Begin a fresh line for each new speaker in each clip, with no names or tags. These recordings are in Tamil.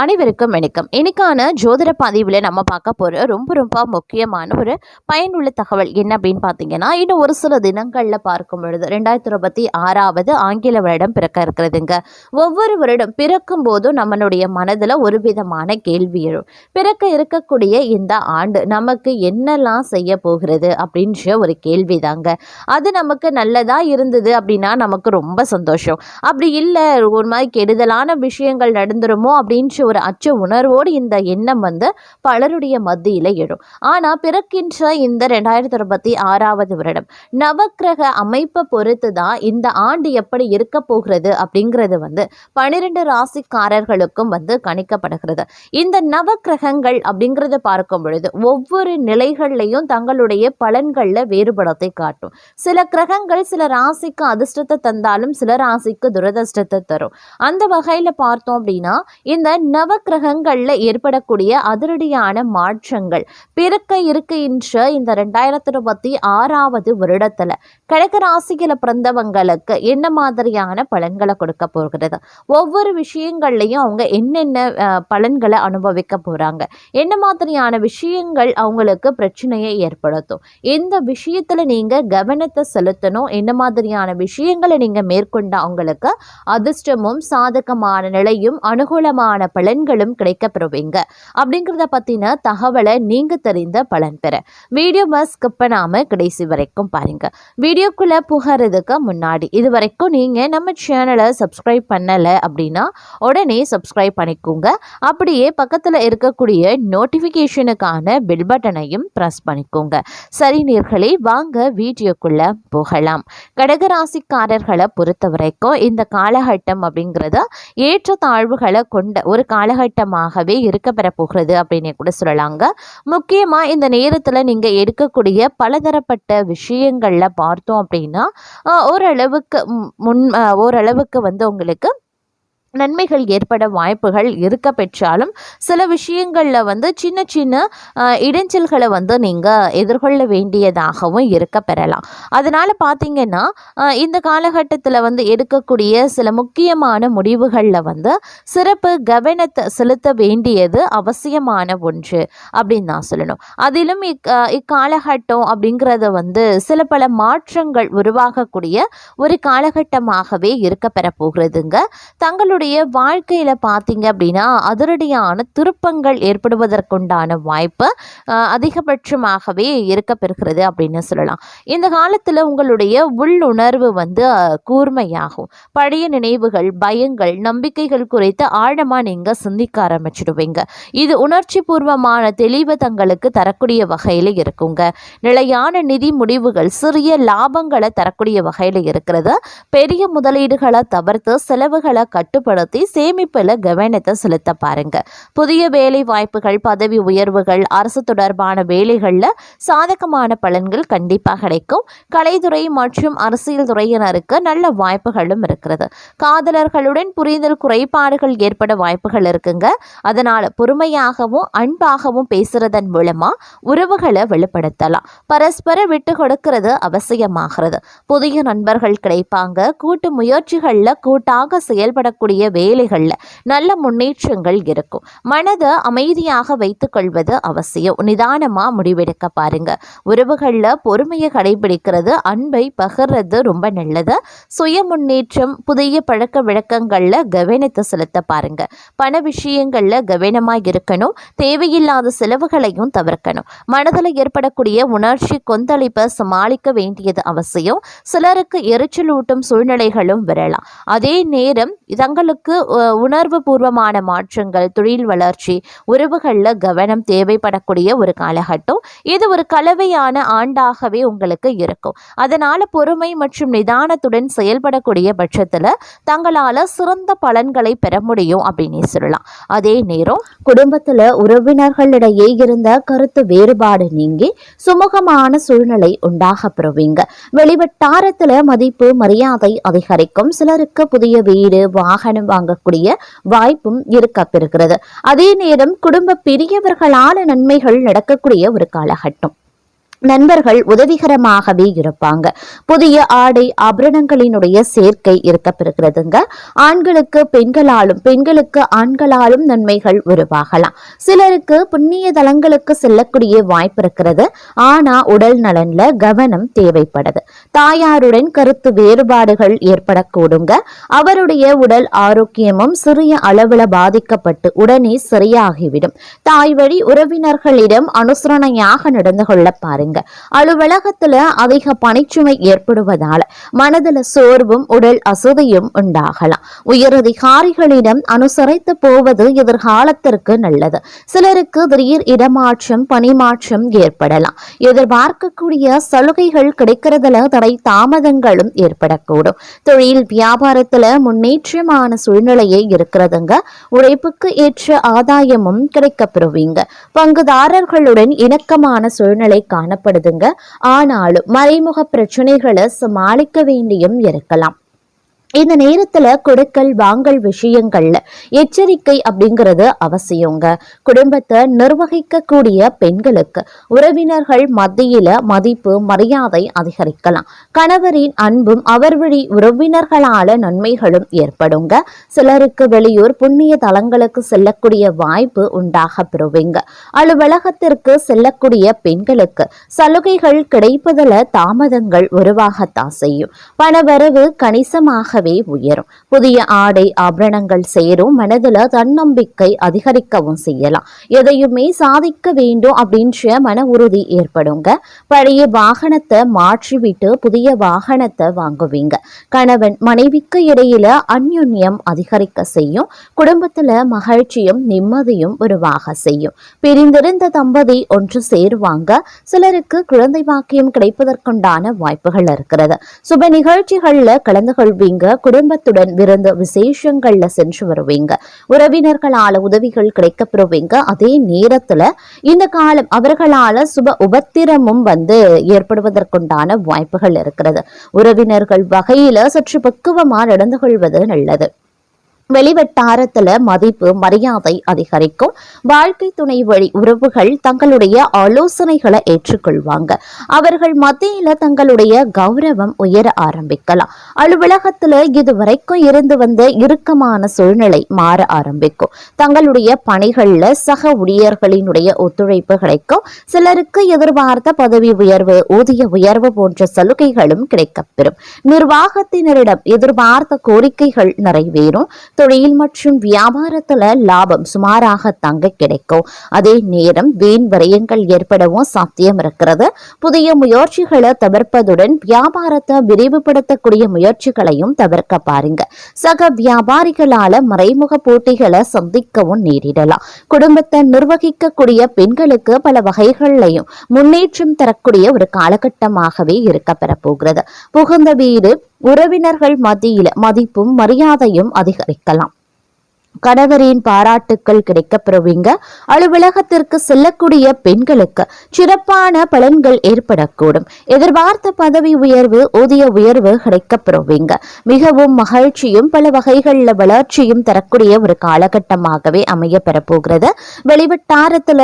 அனைவருக்கும் வணக்கம். இன்னைக்கான ஜோதிட பதிவில் நம்ம பார்க்க போகிற ரொம்ப முக்கியமான ஒரு பயனுள்ள தகவல் என்ன அப்படின்னு பார்த்தீங்கன்னா, இன்னும் ஒரு சில தினங்களில் பார்க்கும் பொழுது 2026வது ஆங்கில வருடம் பிறக்க இருக்கிறதுங்க. ஒவ்வொரு வருடம் பிறக்கும் போதும் நம்மளுடைய மனதில் ஒரு விதமான கேள்வி எழும். பிறக்க இருக்கக்கூடிய இந்த ஆண்டு நமக்கு என்னெல்லாம் செய்ய போகிறது அப்படின்ற ஒரு கேள்வி தாங்க. அது நமக்கு நல்லதாக இருந்தது அப்படின்னா நமக்கு ரொம்ப சந்தோஷம். அப்படி இல்லை, ஒரு மாதிரி கெடுதலான விஷயங்கள் நடந்துருமோ அப்படின்ற ஒரு அச்ச உணர்வோடு இந்த எண்ணம் பலருடைய மத்தியில எழும். ஆனா பிறக்கின்ற இந்த 2026வது வருடம் நவக்கிரக அமைப்பை பொறுத்து தான் இந்த ஆண்டு எப்படி இருக்க போகிறது அப்படிங்கிறது 12 ராசிக்காரர்களுக்கும் கணிக்கப்படுகிறது. இந்த நவக்கிரகங்கள் அப்படிங்கிறத பார்க்கும் பொழுது ஒவ்வொரு நிலைகள்லையும் தங்களுடைய பலன்கள்ல வேறுபடத்தை காட்டும். சில கிரகங்கள் சில ராசிக்கு அதிர்ஷ்டத்தை தந்தாலும் சில ராசிக்கு துரதிர்ஷ்டத்தை தரும். அந்த வகையில பார்த்தோம் அப்படின்னா இந்த நவக்கிரகங்கள்ல ஏற்படக்கூடிய அதிரடியான மாற்றங்கள் பிறக்க இருக்கின்ற இந்த 2026வது வருடத்துல கிழக்கு ராசியில பிறந்தவங்களுக்கு என்ன மாதிரியான பலன்களை கொடுக்க போகிறது, ஒவ்வொரு விஷயங்கள்லையும் அவங்க என்னென்ன பலன்களை அனுபவிக்க போறாங்க, என்ன மாதிரியான விஷயங்கள் அவங்களுக்கு பிரச்சனையை ஏற்படுத்தும், எந்த விஷயத்துல நீங்க கவனத்தை செலுத்தணும், என்ன மாதிரியான விஷயங்களை நீங்க மேற்கொண்ட அவங்களுக்கு அதிர்ஷ்டமும் சாதகமான நிலையும் அனுகூலமான பலன்களும் கிடைக்கப்பெறுவீங்க அப்படிங்கிறத பத்தின தகவலை நீங்க தெரிந்த பலன் பெற வீடியோவை ஸ்கிப் பண்ணாம கடைசி வரைக்கும் பாருங்க. வீடியோக்குள்ள புகறதுக்கு முன்னாடி இது வரைக்கும் நீங்க நம்ம சேனலை சப்ஸ்கிரைப் பண்ணல அப்படின்னா உடனே சப்ஸ்கிரைப் பண்ணிக்கோங்க. அப்படியே பக்கத்துல இருக்கக்கூடிய நோட்டிபிகேஷனுக்கான பெல் பட்டனையும் பிரஸ் பண்ணிக்கோங்க. சரி நேயர்களே, வாங்க வீடியோக்குள்ள போகலாம். கடகராசிக்காரர்களை பொறுத்த வரைக்கும் இந்த காலகட்டம் அப்படிங்கிறது ஏற்ற தாழ்வுகளை கொண்ட ஒரு காலகட்டமாகவே இருக்க பெற போகிறது அப்படின்னு கூட சொல்லலாங்க. முக்கியமா இந்த நேரத்துல நீங்க எடுக்கக்கூடிய பலதரப்பட்ட விஷயங்கள்ல பார்த்தோம் அப்படின்னா ஓரளவுக்கு உங்களுக்கு நன்மைகள் ஏற்பட வாய்ப்புகள் இருக்க பெற்றாலும் சில விஷயங்களில் சின்ன சின்ன இடைஞ்சல்களை நீங்கள் எதிர்கொள்ள வேண்டியதாகவும் இருக்க பெறலாம். அதனால் பார்த்திங்கன்னா இந்த காலகட்டத்தில் எடுக்கக்கூடிய சில முக்கியமான முடிவுகளில் சிறப்பு கவனத்தை செலுத்த வேண்டியது அவசியமான ஒன்று அப்படின்னு தான் சொல்லணும். அதிலும் இக்காலகட்டம் அப்படிங்கிறத சில பல மாற்றங்கள் உருவாகக்கூடிய ஒரு காலகட்டமாகவே இருக்க பெற போகிறதுங்க. தங்களுடைய வாழ்க்கையில பார்த்தீங்க அப்படின்னா அதிரடியான திருப்பங்கள் ஏற்படுவதற்குண்டான வாய்ப்பு அதிகபட்சமாகவே இருக்க பெறுகிறது அப்படின்னு சொல்லலாம். இந்த காலத்துல உங்களுடைய உள்ளுணர்வு கூர்மையாகும். பழைய நினைவுகள், பயங்கள், நம்பிக்கைகள் குறித்து ஆழமா நீங்க சிந்திக்க ஆரம்பிச்சிடுவீங்க. இது உணர்ச்சி பூர்வமான தெளிவு தங்களுக்கு தரக்கூடிய வகையில இருக்குங்க. நிலையான நிதி முடிவுகள் சிறிய லாபங்களை தரக்கூடிய வகையில இருக்கிறது. பெரிய முதலீடுகளை தவிர்த்து செலவுகளை கட்டுப்படுத்தி சேமிப்பில் கவனத்தை செலுத்த பாருங்க. புதிய வேலை வாய்ப்புகள், பதவி உயர்வுகள், அரசு தொடர்பான வேலைகளில் சாதகமான பலன்கள் கண்டிப்பாக கிடைக்கும். கலைத்துறை மற்றும் அரசியல் துறையினருக்கு நல்ல வாய்ப்புகளும் இருக்கிறது. காதலர்களுடன் புரிதல் குறைபாடுகள் ஏற்பட வாய்ப்புகள் இருக்குங்க. அதனால பொறுமையாகவும் அன்பாகவும் பேசுறதன் மூலமா உறவுகளை வெளிப்படுத்தலாம். பரஸ்பர விட்டு கொடுக்கிறது அவசியமாகிறது. புதிய நண்பர்கள் கிடைப்பாங்க. கூட்டு முயற்சிகளில் கூட்டாக செயல்படக்கூடிய வேலைகளில் நல்ல முன்னேற்றங்கள் இருக்கும். மனதை அமைதியாக வைத்துக் கொள்வது அவசியம். நிதானமா முடிவெடுக்க பாருங்க. உறவுகளில் பொறுமையை கடைபிடிக்கிறது, அன்பை பகிர்றது ரொம்ப நல்லது. சுய முன்னேற்றம், புதிய பழக்க வழக்கங்கள்ல கவனத்தை செலுத்த பாருங்க. பண விஷயங்கள்ல கவனமாக இருக்கணும். தேவையில்லாத செலவுகளையும் தவிர்க்கணும். மனதில் ஏற்படக்கூடிய உணர்ச்சி கொந்தளிப்பை சமாளிக்க வேண்டியது அவசியம். சிலருக்கு எரிச்சலூட்டும் சூழ்நிலைகளும் வரலாம். அதே நேரம் தங்களுக்கு உணர்வு பூர்வமான மாற்றங்கள், தொழில் வளர்ச்சி, உறவுகளில் கவனம் தேவைப்படக்கூடிய ஒரு காலகட்டம். இது ஒரு கலவையான ஆண்டாகவே உங்களுக்கு இருக்கும். அதனால பொறுமை மற்றும் நிதானத்துடன் செயல்படக்கூடிய பட்சத்தில் தங்களால் சிறந்த பலன்களை பெற முடியும் அப்படின்னு சொல்லலாம். அதே நேரம் குடும்பத்தில் உறவினர்களிடையே இருந்த கருத்து வேறுபாடு நீங்கி சுமூகமான சூழ்நிலை உண்டாக பெறுவீங்க. வெளிவட்டாரத்தில் மதிப்பு மரியாதை அதிகரிக்கும். சிலருக்கு புதிய வீடு, வாகனம் வாங்கக்கூடிய வாய்ப்பும் இருக்க பெறுகிறது. அதே நேரம் குடும்ப பெரியவர்களான நன்மைகள் நடக்கக்கூடிய ஒரு காலகட்டம். நண்பர்கள் உதவிகரமாகவே இருப்பாங்க. புதிய ஆடை ஆபரணங்களினுடைய சேர்க்கை இருக்கப்பெறுகிறதுங்க. ஆண்களுக்கு பெண்களாலும் பெண்களுக்கு ஆண்களாலும் நன்மைகள் உருவாகலாம். சிலருக்கு புண்ணிய தலங்களுக்கு செல்லக்கூடிய வாய்ப்பு இருக்கிறது. ஆனா உடல் நலன்ல கவனம் தேவைப்படுது. தாயாருடன் கருத்து வேறுபாடுகள் ஏற்படக்கூடுங்க. அவருடைய உடல் ஆரோக்கியமும் சிறிய அளவுல பாதிக்கப்பட்டு உடனே சரியாகிவிடும். தாய் வழி உறவினர்களிடம் அனுசரணையாக நடந்து கொள்ள பாருங்க. அலுவலகத்துல அதிக பணிச்சுமை ஏற்படுவதால மனதில் சோர்வும் உடல் அசதியும் உண்டாகலாம். உயரதிகாரிகளிடம் அனுசரித்து போவது எதிர்காலத்திற்கு நல்லது. சிலருக்கு திடீர் இடமாற்றம் பணிமாற்றம் ஏற்படலாம். எதிர்பார்க்கக்கூடிய சலுகைகள் கிடைக்கிறதுல தடை தாமதங்களும் ஏற்படக்கூடும். தொழில் வியாபாரத்துல முன்னேற்றமான சூழ்நிலையே இருக்கிறதுங்க. உழைப்புக்கு ஏற்ற ஆதாயமும் கிடைக்கப்பெறுவீங்க. பங்குதாரர்களுடன் இணக்கமான சூழ்நிலை காணப்படுதுங்க. ஆனாலும் மறைமுக பிரச்சனைகளை சமாளிக்க வேண்டியும் இருக்கலாம். இந்த நேரத்துல கொடுக்கல் வாங்கல் விஷயங்கள்ல எச்சரிக்கை அப்படிங்கிறது அவசியங்க. குடும்பத்தை நிர்வகிக்கக்கூடிய பெண்களுக்கு உறவினர்கள் மத்தியில மதிப்பு மரியாதை அதிகரிக்கலாம். கணவரின் அன்பும் அவர் வழி உறவினர்களால நன்மைகளும் ஏற்படுங்க. சிலருக்கு வெளியூர் புண்ணிய தலங்களுக்கு செல்லக்கூடிய வாய்ப்பு உண்டாக பெறுவீங்க. அலுவலகத்திற்கு செல்லக்கூடிய பெண்களுக்கு சலுகைகள் கிடைப்பதில் தாமதங்கள் உருவாகத்தான் செய்யும். பணவரவு கணிசமாக உயரும். புதிய ஆடை ஆபரணங்கள் சேரும். மனதுல தன்னம்பிக்கை அதிகரிக்கவும் செய்யலாம். எதையுமே சாதிக்க வேண்டும் அப்படின்ற மன உறுதி ஏற்படுங்க. பழைய வாகனத்தை மாற்றிவிட்டு புதிய வாகனத்தை வாங்குவீங்க. கணவன் மனைவிக்கு இடையில அந்யுன்யம் அதிகரிக்க செய்யும். குடும்பத்துல மகிழ்ச்சியும் நிம்மதியும் உருவாக செய்யும். பிரிந்திருந்த தம்பதி ஒன்று சேருவாங்க. சிலருக்கு குழந்தை பாக்கியம் கிடைப்பதற்குண்டான வாய்ப்புகள் இருக்கிறது. சுப நிகழ்ச்சிகள்ல கலந்து கொள்வீங்க. குடும்பத்துடன் விருந்து விசேஷங்கள்ல சென்று வருவீங்க. உறவினர்களால உதவிகள் கிடைக்கப்பெறுவீங்க. அதே நேரத்துல இந்த காலம் அவர்களால சுப உபத்திரமும் ஏற்படுவதற்குண்டான வாய்ப்புகள் இருக்கிறது. உறவினர்கள் வகையில சற்று பக்குவமா நடந்து கொள்வது நல்லது. வெளிவட்டாரத்துல மதிப்பு மரியாதை அதிகரிக்கும். வாழ்க்கை துணை வழி உறவுகள் தங்களுடைய ஆலோசனைகளை ஏற்றுக்கொள்வாங்க. அவர்கள் மத்தியில தங்களுடைய கௌரவம் உயர ஆரம்பிக்கலாம். அலுவலகத்துல இதுவரைக்கும் இருந்து வந்த இறுக்கமான சூழ்நிலை மாற ஆரம்பிக்கும். தங்களுடைய பணிகள்ல சக ஊழியர்களினுடைய ஒத்துழைப்பு கிடைக்கும். சிலருக்கு எதிர்பார்த்த பதவி உயர்வு ஊதிய உயர்வு போன்ற சலுகைகளும் கிடைக்கப்பெறும். நிர்வாகத்தினரிடம் எதிர்பார்த்த கோரிக்கைகள் நிறைவேறும். தொழில் மற்றும் வியாபாரத்துல லாபம் சுமாராக தங்க கிடைக்கும். அதே நேரம் வீண் விரயங்கள் ஏற்படவும் சாத்தியம் இருக்கிறது. புதிய முயற்சிகளை தவிர்ப்பதுடன் வியாபாரத்தை விரிவுபடுத்தக்கூடிய முயற்சிகளையும் தவிர்க்க பாருங்க. சக வியாபாரிகளால மறைமுக போட்டிகளை சந்திக்கவும் நேரிடலாம். குடும்பத்தை நிர்வகிக்கக்கூடிய பெண்களுக்கு பல வகைகளையும் முன்னேற்றம் தரக்கூடிய ஒரு காலகட்டமாகவே இருக்க பெறப்போகிறது. புகுந்த வீடு உறவினர்கள் மத்தியில மதிப்பும் மரியாதையும் அதிகரிக்கலாம். கணவரின் பாராட்டுக்கள் கிடைக்கப்பெறுவீங்க. அலுவலகத்திற்கு செல்லக்கூடிய பெண்களுக்கு சிறப்பான பலன்கள் ஏற்படக்கூடும். எதிர்பார்த்த பதவி உயர்வு ஊதிய உயர்வு கிடைக்கப்பெறுவீங்க. மிகவும் மகிழ்ச்சியும் பல வகைகளில் வளர்ச்சியும் தரக்கூடிய ஒரு காலகட்டமாகவே அமைய பெறப்போகிறது. வெளிவட்டாரத்துல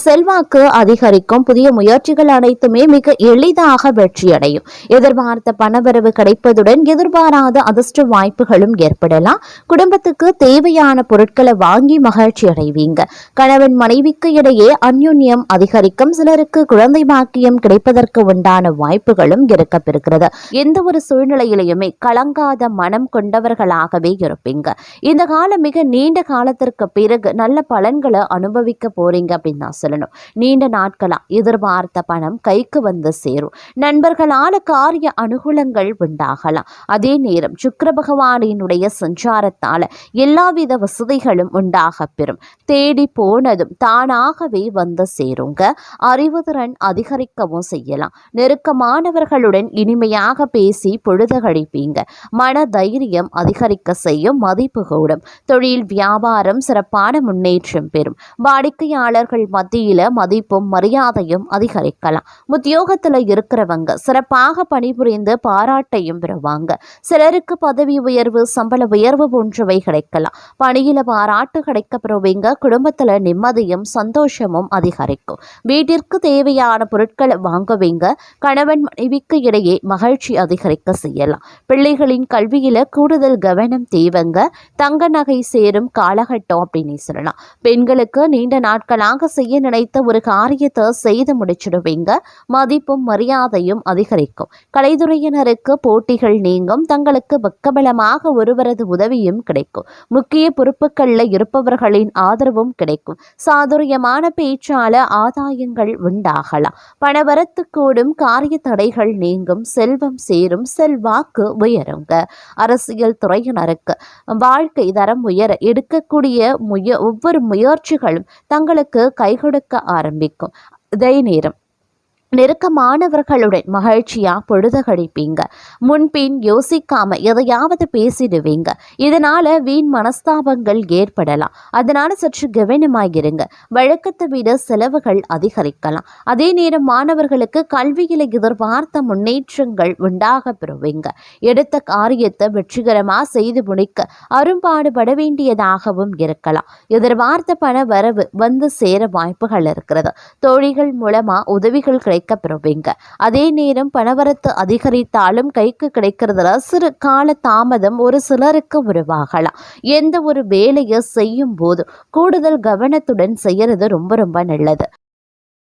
செல்வாக்கு அதிகரிக்கும். புதிய முயற்சிகள் அனைத்துமே மிக எளிதாக வெற்றியடையும். எதிர்பார்த்த பணவரவு கிடைப்பதுடன் எதிர்பாராத அதிர்ஷ்ட வாய்ப்புகளும் ஏற்படலாம். குடும்பத்துக்கு தேவையான பொருட்களை வாங்கி மகிழ்ச்சி அடைவீங்க. கணவன் மனைவிக்கு இடையே அந்யுன்யம் அதிகரிக்கும். சிலருக்கு குழந்தை பாக்கியம் கிடைப்பதற்கு உண்டான வாய்ப்புகளும் இருக்கப்பெறுகிறது. எந்த ஒரு சூழ்நிலையிலையுமே கலங்காத மனம் கொண்டவர்களாகவே இருப்பீங்க. இந்த காலம் மிக நீண்ட காலத்திற்கு பிறகு நல்ல பலன்களை அனுபவிக்க போறீங்க அப்படின்னு தான் சொல்லணும். நீண்ட நாட்களா எதிர்பார்த்த பணம் கைக்கு வந்து சேரும். நண்பர்களால காரிய அனுகூலங்கள் உண்டாகலாம். அதே நேரம் சுக்கிர பகவானினுடைய சஞ்சாரத்தால எல்லாவித வசதிகளும் உண்டாக பெறும். தேடி போனதும் தானாகவே வந்து சேருங்க. அறிவுதிறன் அதிகரிக்கவும் செய்யலாம். நெருக்கமானவர்களுடன் இனிமையாக பேசி பொழுது கழிப்பீங்க. மன தைரியம் அதிகரிக்க செய்யும். மதிப்பு கூடும். தொழில் வியாபாரம் சிறப்பான முன்னேற்றம் பெறும். வாடிக்கையாளர்கள் மத்தியில மதிப்பும் மரியாதையும் அதிகரிக்கலாம். உத்தியோகத்துல இருக்கிறவங்க சிறப்பாக பணிபுரிந்து பாராட்டையும் பெறுவாங்க. சிலருக்கு பதவி உயர்வு சம்பள உயர்வு போன்றவை கிடைக்கலாம். பணியில பாராட்டு கிடைக்கப்பெறுவீங்க. குடும்பத்துல நிம்மதியும் சந்தோஷமும் அதிகரிக்கும். வீட்டிற்கு தேவையான பொருட்களை வாங்குவீங்க. கணவன் மனைவிக்கு இடையே மகிழ்ச்சி அதிகரிக்க செய்யலாம். பிள்ளைகளின் கல்வியில கூடுதல் கவனம் தேவைங்க. தங்க நகை சேரும் காலகட்டம் அப்படின்னு சொல்லலாம். பெண்களுக்கு நீண்ட நாட்களாக செய்ய நினைத்த ஒரு காரியத்தை செய்து முடிச்சிடுவீங்க. மதிப்பும் மரியாதையும் அதிகரிக்கும். கலைத்துறையினருக்கு போட்டிகள் நீங்கும். தங்களுக்கு பக்கபலமாக ஒருவரது உதவியும் கிடைக்கும். முக்கிய பொறுப்புகள்ல இருப்பவர்களின் ஆதரவும் கிடைக்கும். சாதுரியமான பேச்சால ஆதாயங்கள் உண்டாகலாம். பணவரத்து கூடும். காரிய தடைகள் நீங்கும். செல்வம் சேரும். செல்வாக்கு உயருங்க. அரசியல் துறையினருக்கு வாழ்க்கை தரம் உயர எடுக்கக்கூடிய ஒவ்வொரு முயற்சிகளும் தங்களுக்கு கை கொடுக்க ஆரம்பிக்கும். இதே நேரம் நெருக்கமானவர்களுடன் மகிழ்ச்சியா பொழுது கழிப்பீங்க. முன்பின் யோசிக்காம எதையாவது பேசிடுவீங்க. இதனால வீண் மனஸ்தாபங்கள் ஏற்படலாம். அதனால சற்று கவனமாகிருங்க. வழக்கத்தை விட செலவுகள் அதிகரிக்கலாம். அதே நேரம் மாணவர்களுக்கு கல்வியில எதிர்பார்த்த முன்னேற்றங்கள் உண்டாக பெறுவீங்க. எடுத்த காரியத்தை வெற்றிகரமா செய்து முடிக்க அரும்பாடுபட வேண்டியதாகவும் இருக்கலாம். எதிர்பார்த்த பண வரவு வந்து சேர வாய்ப்புகள் இருக்கிறது. தோழிகள் மூலமா உதவிகள் கிடைக்கப்பெறுவீங்க. அதே நேரம் பணவரத்து அதிகரித்தாலும் கைக்கு கிடைக்கிறதுல சிறு கால தாமதம் ஒரு சிலருக்கு உருவாகலாம். எந்த ஒரு வேலையை செய்யும் போது கூடுதல் கவனத்துடன் செய்யறது ரொம்ப ரொம்ப நல்லது.